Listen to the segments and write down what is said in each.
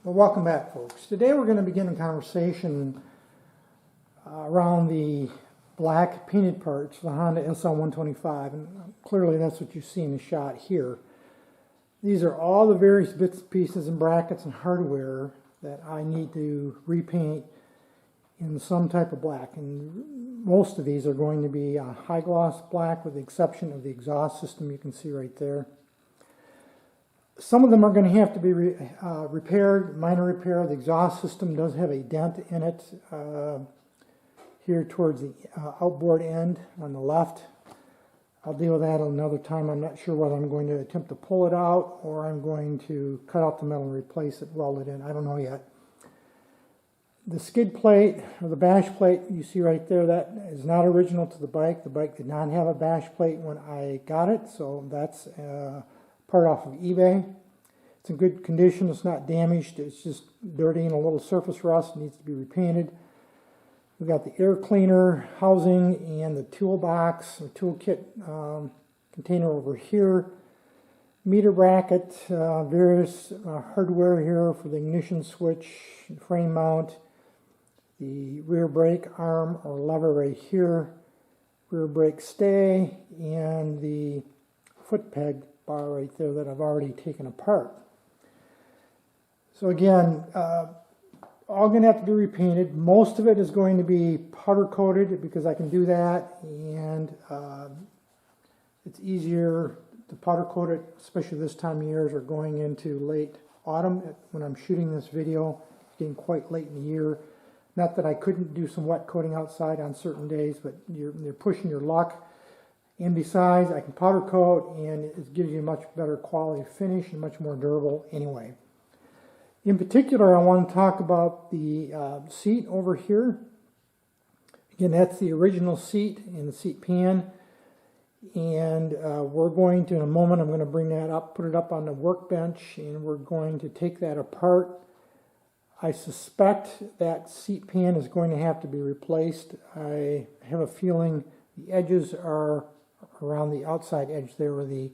Well, welcome back, folks. Today we're going to begin a conversation around the black painted parts of the Honda SL125, and clearly that's what you see in the shot here. These are all the various bits, pieces, and brackets and hardware that I need to repaint in some type of black, and most of these are going to be a high gloss black with the exception of the exhaust system you can see right there. Some of them are going to have to be repaired, minor repair. The exhaust system does have a dent in it here towards the outboard end on the left. I'll deal with that another time. I'm not sure whether I'm going to attempt to pull it out or I'm going to cut out the metal and replace it, weld it in. I don't know yet. The skid plate, or the bash plate you see right there, that is not original to the bike. The bike did not have a bash plate when I got it, so that's part off of eBay. It's in good condition. It's not damaged. It's just dirty and a little surface rust. It needs to be repainted. We've got the air cleaner housing and the toolbox or toolkit container over here. Meter bracket, various hardware here for the ignition switch, frame mount, the rear brake arm or lever right here, rear brake stay, and the foot peg bar right there that I've already taken apart. So again, all going to have to be repainted. Most of it is going to be powder coated because I can do that, and it's easier to powder coat it, especially this time of year as we're going into late autumn. When I'm shooting this video, it's getting quite late in the year. Not that I couldn't do some wet coating outside on certain days, but you're pushing your luck. And besides, I can powder coat, and it gives you a much better quality finish and much more durable anyway. In particular, I want to talk about the seat over here. Again, that's the original seat in the seat pan. And we're going to, in a moment, I'm going to bring that up, put it up on the workbench, and we're going to take that apart. I suspect that seat pan is going to have to be replaced. I have a feeling the edges are around the outside edge there where the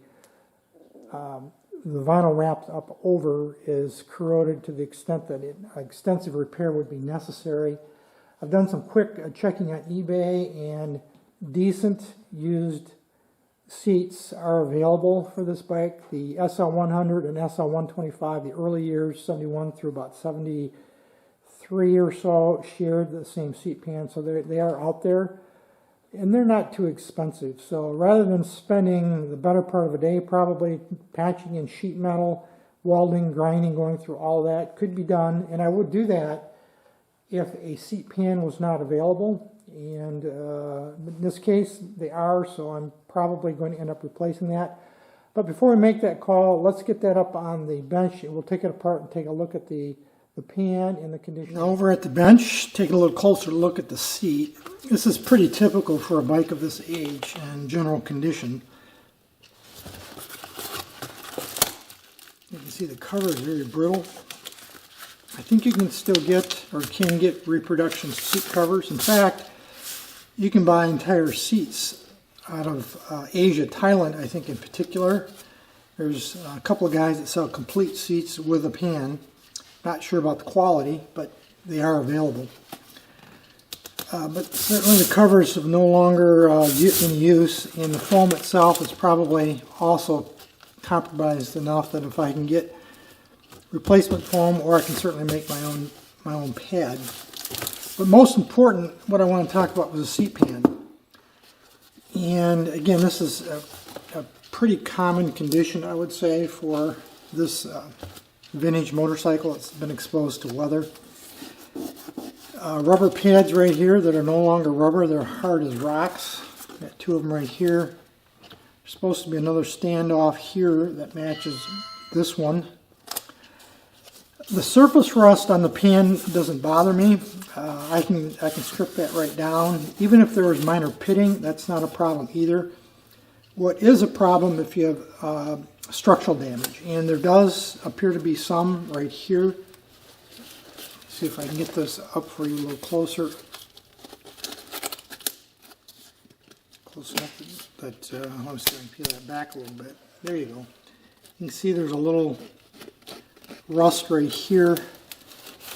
vinyl wrapped up over is corroded to the extent that extensive repair would be necessary. I've done some quick checking on eBay, and decent used seats are available for this bike. The SL100 and SL125, the early years, 71 through about 73 or so, shared the same seat pan, so they are out there. And they're not too expensive. So rather than spending the better part of a day probably patching in sheet metal, welding, grinding, going through all that, could be done. And I would do that if a seat pan was not available. And in this case, they are, so I'm probably going to end up replacing that. But before we make that call, let's get that up on the bench, and we'll take it apart and take a look at the pan and the condition. Now over at the bench, taking a little closer look at the seat. This is pretty typical for a bike of this age and general condition. You can see the cover is very brittle. I think you can still get, or can get, reproduction seat covers. In fact, you can buy entire seats out of Asia, Thailand, I think in particular. There's a couple of guys that sell complete seats with a pan. Not sure about the quality, but they are available. But certainly the covers are no longer in use, and the foam itself is probably also compromised enough that if I can get replacement foam, or I can certainly make my own pad. But most important, what I want to talk about was the seat pan. And again, this is a pretty common condition, I would say, for this vintage motorcycle. It's been exposed to weather. Rubber pads right here that are no longer rubber, they're hard as rocks. Got two of them right here. There's supposed to be another standoff here that matches this one. The surface rust on the pan doesn't bother me. I can strip that right down. Even if there was minor pitting, that's not a problem either. What is a problem if you have structural damage, and there does appear to be some right here. See if I can get this up for you a little closer. Close enough that I want to see if I can peel that back a little bit. There you go. You can see there's a little rust right here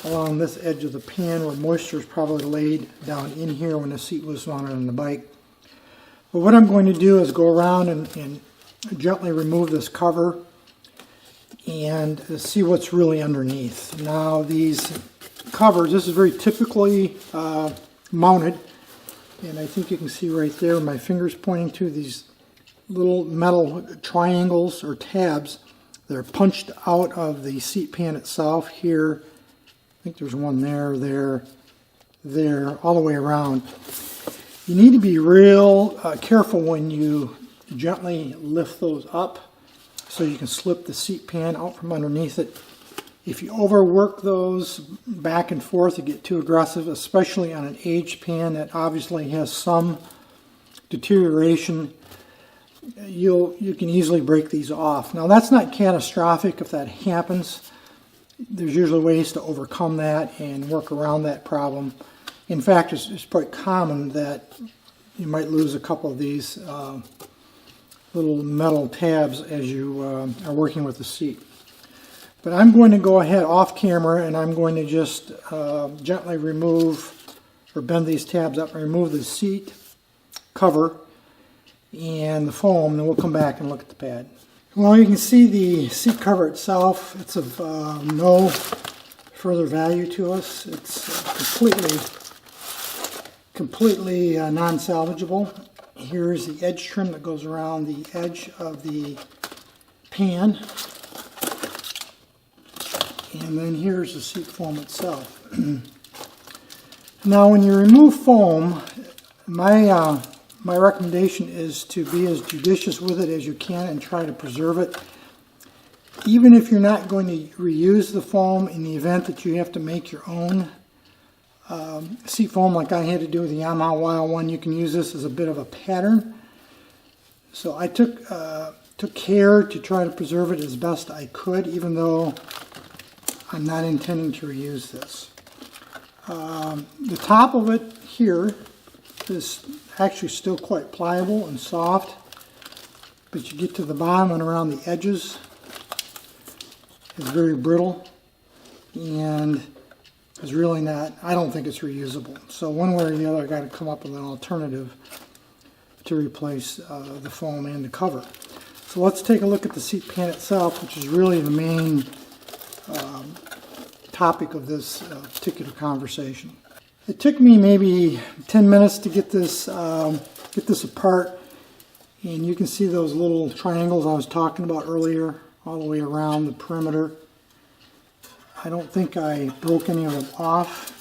along this edge of the pan where moisture is probably laid down in here when the seat was mounted on the bike. But what I'm going to do is go around and gently remove this cover and see what's really underneath. Now these covers, this is very typically mounted, and I think you can see right there my fingers pointing to these little metal triangles or tabs that are punched out of the seat pan itself here. I think there's one there, all the way around. You need to be real careful when you gently lift those up so you can slip the seat pan out from underneath it. If you overwork those back and forth, you get too aggressive, especially on an aged pan that obviously has some deterioration. You can easily break these off. Now that's not catastrophic if that happens. There's usually ways to overcome that and work around that problem. In fact, it's quite common that you might lose a couple of these little metal tabs as you are working with the seat. But I'm going to go ahead off camera and I'm going to just gently remove or bend these tabs up and remove the seat cover and the foam, and we'll come back and look at the pad. Well, you can see the seat cover itself. It's of no further value to us. It's completely non-salvageable. Here's the edge trim that goes around the edge of the pan. And then here's the seat foam itself. Now when you remove foam, my recommendation is to be as judicious with it as you can and try to preserve it. Even if you're not going to reuse the foam, in the event that you have to make your own seat foam like I had to do with the Yamaha YL1, you can use this as a bit of a pattern. So I took care to try to preserve it as best I could, even though I'm not intending to reuse this. The top of it here is actually still quite pliable and soft, but you get to the bottom and around the edges, it's very brittle and is really not, I don't think it's reusable. So one way or the other I got to come up with an alternative to replace the foam and the cover. So let's take a look at the seat pan itself, which is really the main topic of this particular conversation. It took me maybe 10 minutes to get this apart, and you can see those little triangles I was talking about earlier all the way around the perimeter. I don't think I broke any of them off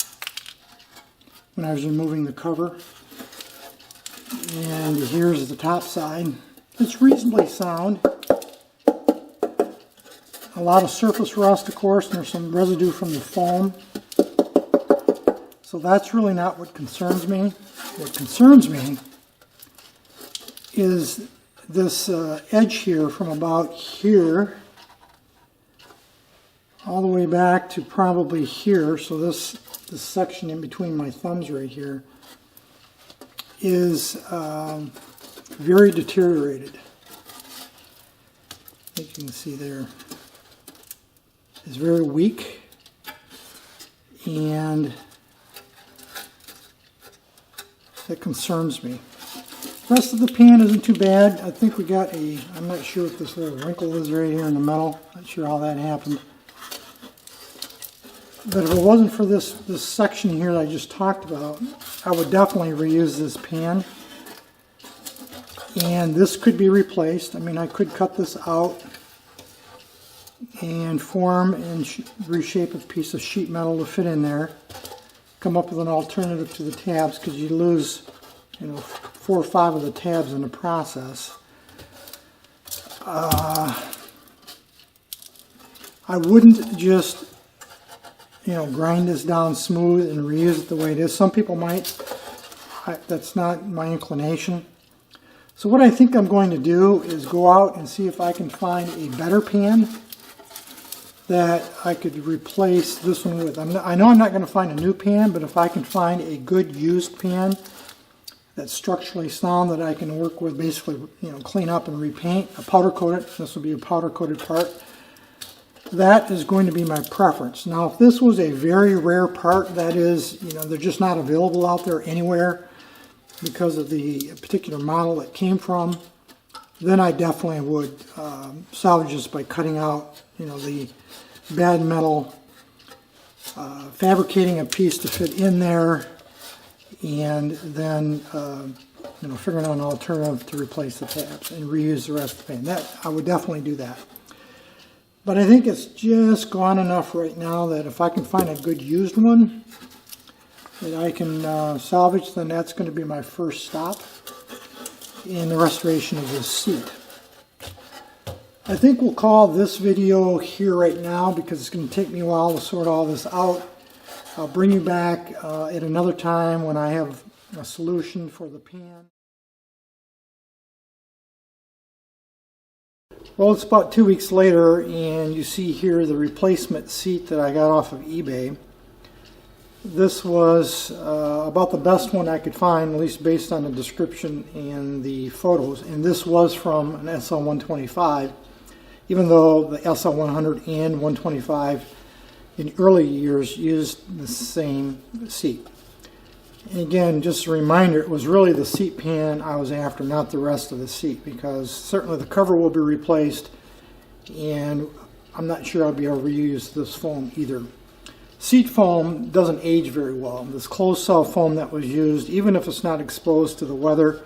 when I was removing the cover. And here's the top side. It's reasonably sound. A lot of surface rust, of course, and there's some residue from the foam. So that's really not what concerns me. What concerns me is this edge here from about here all the way back to probably here. So this section in between my thumbs right here is very deteriorated. You can see there. It's very weak, and that concerns me. The rest of the pan isn't too bad. I think we got I'm not sure what this little wrinkle is right here in the metal. Not sure how that happened. But if it wasn't for this section here that I just talked about, I would definitely reuse this pan. And this could be replaced. I mean, I could cut this out and form and reshape a piece of sheet metal to fit in there. Come up with an alternative to the tabs, because you lose 4 or 5 of the tabs in the process. I wouldn't just grind this down smooth and reuse it the way it is. Some people might. That's not my inclination. So what I think I'm going to do is go out and see if I can find a better pan that I could replace this one with. I know I'm not going to find a new pan, but if I can find a good used pan that's structurally sound that I can work with, basically, clean up and repaint, powder coat it. This will be a powder coated part. that is going to be my preference. Now, if this was a very rare part, that is, you know, they're just not available out there anywhere because of the particular model it came from, then I definitely would salvage this by cutting out, you know, the bad metal, fabricating a piece to fit in there, and then you know, figuring out an alternative to replace the tabs and reuse the rest of the pan. That I would definitely do that. But I think it's just gone enough right now that if I can find a good used one that I can salvage, then that's going to be my first stop in the restoration of this seat. I think we'll call this video here right now because it's going to take me a while to sort all this out. I'll bring you back at another time when I have a solution for the pan. Well, it's about 2 weeks later, and you see here the replacement seat that I got off of eBay. This was about the best one I could find, at least based on the description and the photos. And this was from an SL125, even though the SL100 and 125 in early years used the same seat. And again, just a reminder, it was really the seat pan I was after, not the rest of the seat, because certainly the cover will be replaced, and I'm not sure I'll be able to reuse this foam either. Seat foam doesn't age very well. This closed cell foam that was used, even if it's not exposed to the weather,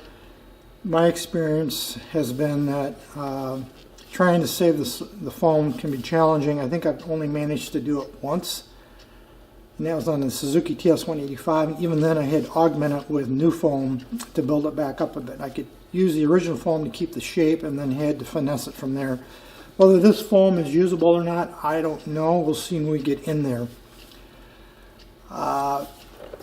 my experience has been that trying to save the foam can be challenging. I think I've only managed to do it once, and that was on the Suzuki TS185. Even then I had to augment it with new foam to build it back up a bit. I could use the original foam to keep the shape and then had to finesse it from there. Whether this foam is usable or not, I don't know. We'll see when we get in there.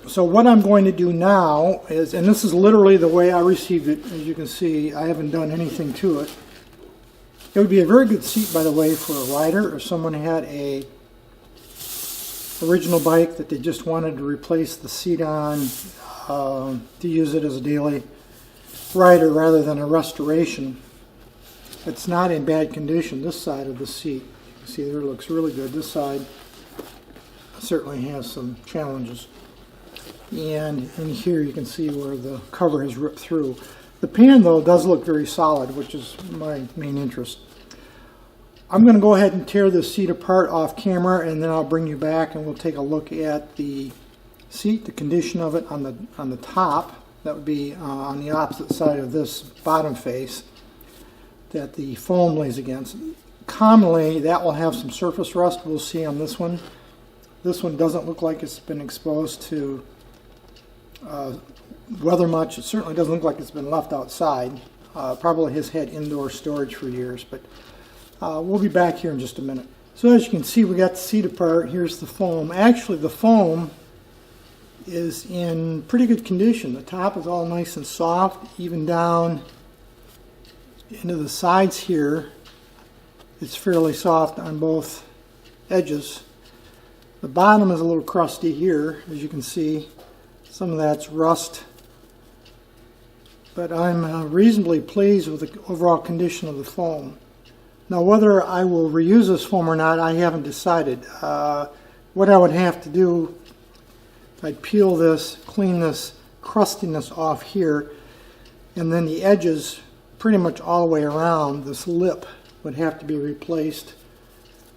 So what I'm going to do now is, and this is literally the way I received it, as you can see, I haven't done anything to it. It would be a very good seat, by the way, for a rider, or someone had a original bike that they just wanted to replace the seat on to use it as a daily rider rather than a restoration. It's not in bad condition. This side of the seat, you can see there, looks really good. This side certainly has some challenges. And in here you can see where the cover has ripped through. The pan, though, does look very solid, which is my main interest. I'm going to go ahead and tear this seat apart off camera, and then I'll bring you back and we'll take a look at the seat, the condition of it on the top. That would be on the opposite side of this bottom face that the foam lays against. Commonly, that will have some surface rust. We'll see on this one. This one doesn't look like it's been exposed to weather much. It certainly doesn't look like it's been left outside. Probably has had indoor storage for years, but we'll be back here in just a minute. So as you can see, we got the seat apart. Here's the foam. Actually, the foam is in pretty good condition. The top is all nice and soft, even down into the sides here. It's fairly soft on both edges. The bottom is a little crusty here, as you can see. Some of that's rust. But I'm reasonably pleased with the overall condition of the foam. Now, whether I will reuse this foam or not, I haven't decided. What I would have to do, I'd peel this, clean this crustiness off here, and then the edges, pretty much all the way around, this lip would have to be replaced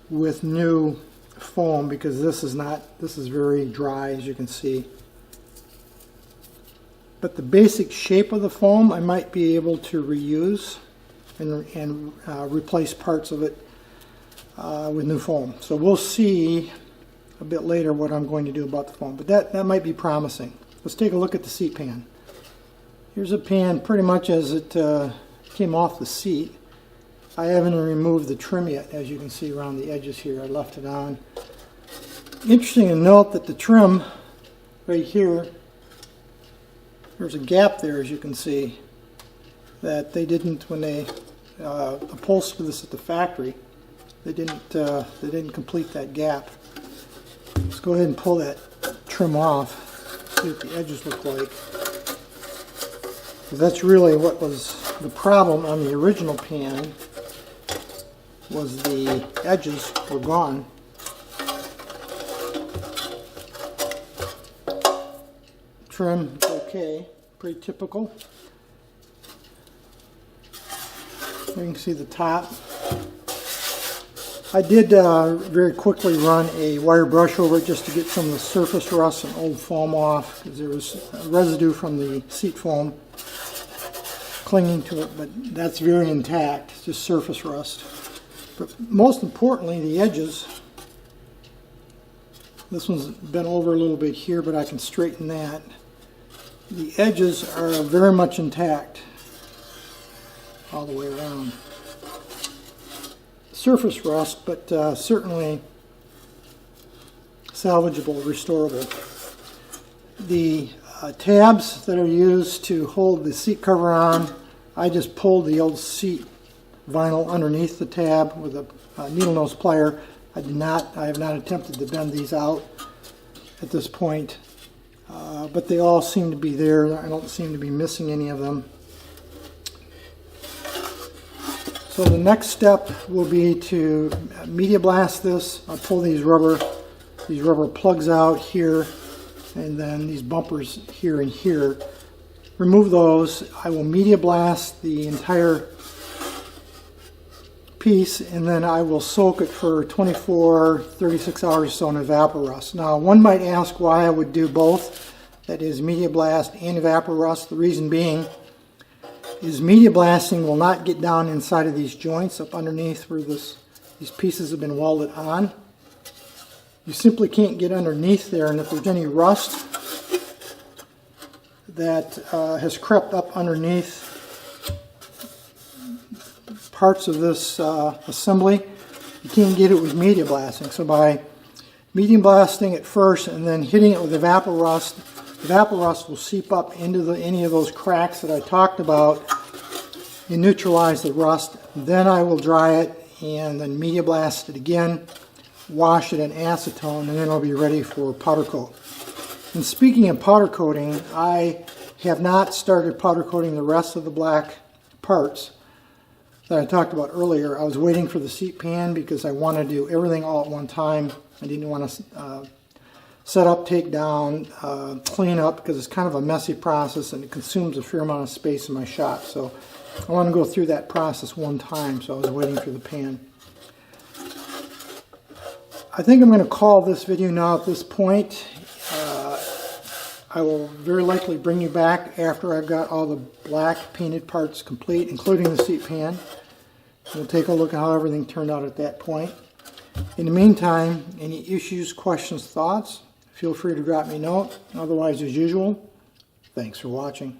with new foam, because this is very dry, as you can see. But the basic shape of the foam I might be able to reuse and replace parts of it with new foam. So we'll see a bit later what I'm going to do about the foam, but that might be promising. Let's take a look at the seat pan. Here's a pan pretty much as it came off the seat. I haven't removed the trim yet, as you can see around the edges here. I left it on. Interesting to note that the trim right here, there's a gap there, as you can see, that they didn't, when they upholstered this at the factory, they didn't complete that gap. Let's go ahead and pull that trim off, see what the edges look like. Because that's really what was the problem on the original pan. was the edges were gone. Trim is okay, pretty typical. You can see the top. I did very quickly run a wire brush over it just to get some of the surface rust and old foam off, because there was residue from the seat foam clinging to it, but that's very intact. It's just surface rust. But most importantly, the edges. This one's bent over a little bit here, but I can straighten that. The edges are very much intact all the way around. Surface rust, but certainly salvageable, restorable. The tabs that are used to hold the seat cover on, I just pulled the old seat vinyl underneath the tab with a needle nose plier. I have not attempted to bend these out at this point, but they all seem to be there. I don't seem to be missing any of them. So the next step will be to media blast this. I'll pull these rubber plugs out here, and then these bumpers here and here. Remove those. I will media blast the entire piece, and then I will soak it for 24, 36 hours or so in evaporust. Now, one might ask why I would do both, that is media blast and evaporust. The reason being is media blasting will not get down inside of these joints up underneath where these pieces have been welded on. You simply can't get underneath there, and if there's any rust that has crept up underneath parts of this assembly, you can't get it with media blasting. So by media blasting it first and then hitting it with evaporust, evaporust will seep up into any of those cracks that I talked about and neutralize the rust. Then I will dry it and then media blast it again, wash it in acetone, and then it'll be ready for powder coat. And speaking of powder coating, I have not started powder coating the rest of the black parts that I talked about earlier. I was waiting for the seat pan because I wanted to do everything all at one time. I didn't want to set up, take down, clean up, because it's kind of a messy process and it consumes a fair amount of space in my shop. So I want to go through that process one time, so I was waiting for the pan. I think I'm going to call this video now at this point. I will very likely bring you back after I've got all the black painted parts complete, including the seat pan. We'll take a look at how everything turned out at that point. In the meantime, any issues, questions, thoughts, feel free to drop me a note. Otherwise, as usual, thanks for watching.